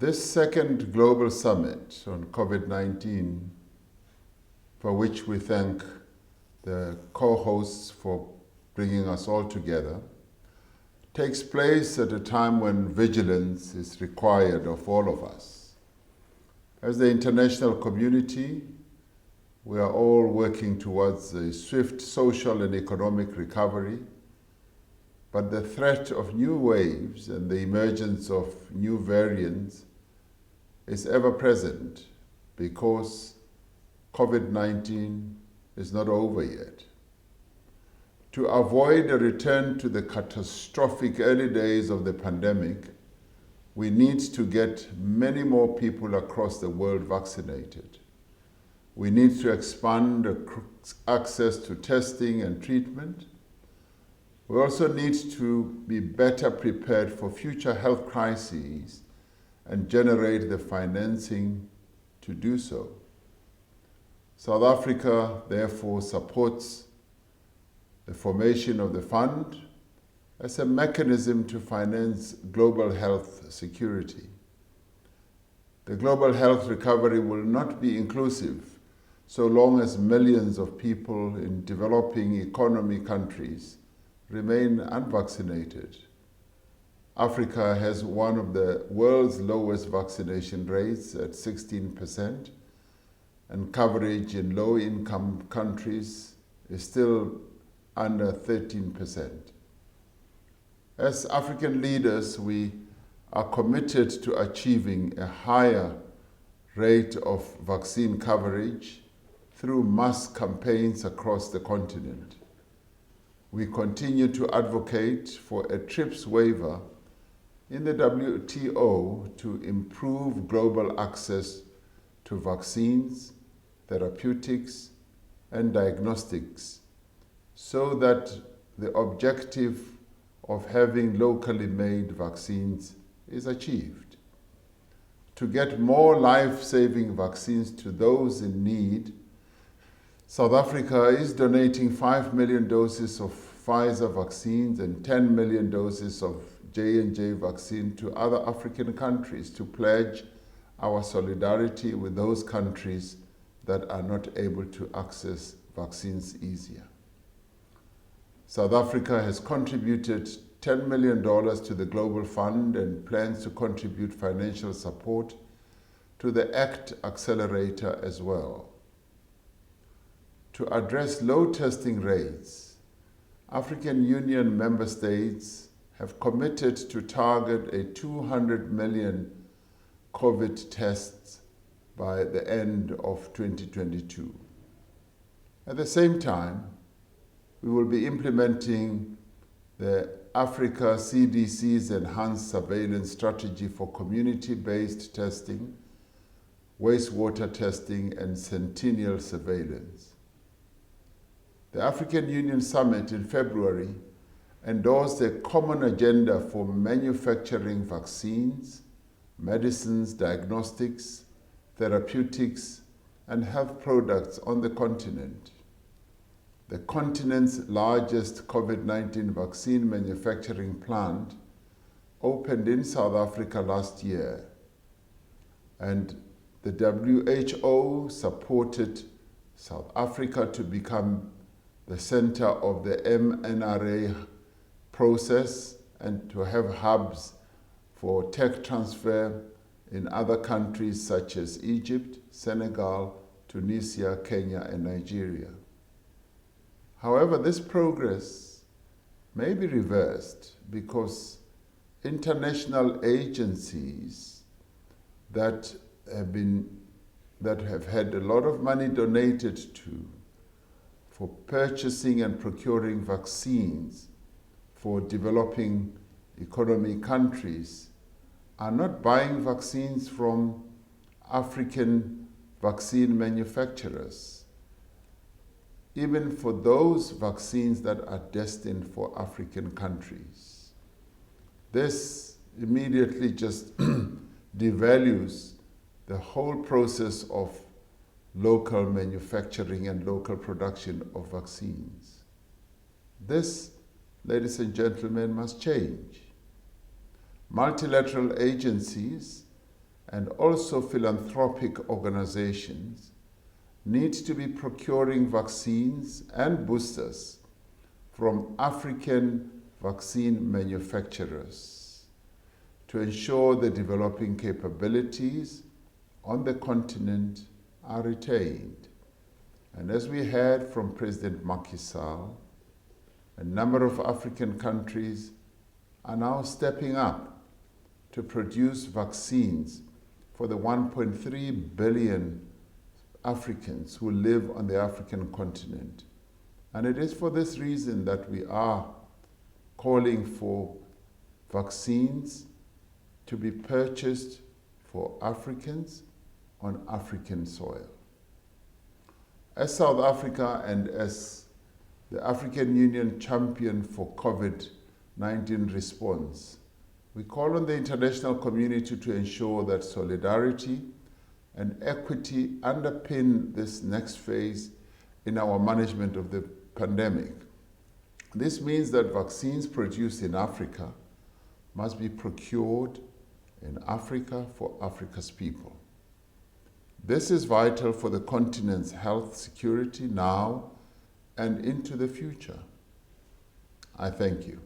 This second global summit on COVID-19, for which we thank the co-hosts for bringing us all together, takes place at a time when vigilance is required of all of us. As the international community, we are all working towards a swift social and economic recovery, but the threat of new waves and the emergence of new variants is ever present because COVID-19 is not over yet. To avoid a return to the catastrophic early days of the pandemic, we need to get many more people across the world vaccinated. We need to expand access to testing and treatment. We also need to be better prepared for future health crises and generate the financing to do so. South Africa, therefore, supports the formation of the fund as a mechanism to finance global health security. The global health recovery will not be inclusive so long as millions of people in developing economy countries remain unvaccinated. Africa has one of the world's lowest vaccination rates at 16%, and coverage in low-income countries is still under 13%. As African leaders, we are committed to achieving a higher rate of vaccine coverage through mass campaigns across the continent. We continue to advocate for a TRIPS waiver in the WTO to improve global access to vaccines, therapeutics, and diagnostics so that the objective of having locally made vaccines is achieved. To get more life-saving vaccines to those in need, South Africa is donating 5 million doses of Pfizer vaccines and 10 million doses of J&J vaccine to other African countries to pledge our solidarity with those countries that are not able to access vaccines easier. South Africa has contributed $10 million to the Global Fund and plans to contribute financial support to the ACT Accelerator as well. To address low testing rates, African Union member states have committed to target a 200 million COVID tests by the end of 2022. At the same time, we will be implementing the Africa CDC's enhanced surveillance strategy for community-based testing, wastewater testing, and sentinel surveillance. The African Union Summit in February endorsed a common agenda for manufacturing vaccines, medicines, diagnostics, therapeutics, and health products on the continent. The continent's largest COVID-19 vaccine manufacturing plant opened in South Africa last year, and the WHO supported South Africa to become the center of the mRNA process and to have hubs for tech transfer in other countries such as Egypt, Senegal, Tunisia, Kenya, and Nigeria. However, this progress may be reversed because international agencies that have had a lot of money donated to for purchasing and procuring vaccines for developing economy countries are not buying vaccines from African vaccine manufacturers, even for those vaccines that are destined for African countries. This immediately just devalues the whole process of local manufacturing and local production of vaccines. This, ladies and gentlemen, must change. Multilateral agencies and also philanthropic organizations need to be procuring vaccines and boosters from African vaccine manufacturers to ensure the developing capabilities on the continent are retained. And as we heard from President Macky Sall, a number of African countries are now stepping up to produce vaccines for the 1.3 billion Africans who live on the African continent. And it is for this reason that we are calling for vaccines to be purchased for Africans on African soil. As South Africa and as the African Union champion for COVID-19 response, we call on the international community to ensure that solidarity and equity underpin this next phase in our management of the pandemic. This means that vaccines produced in Africa must be procured in Africa for Africa's people. This is vital for the continent's health security now and into the future. I thank you.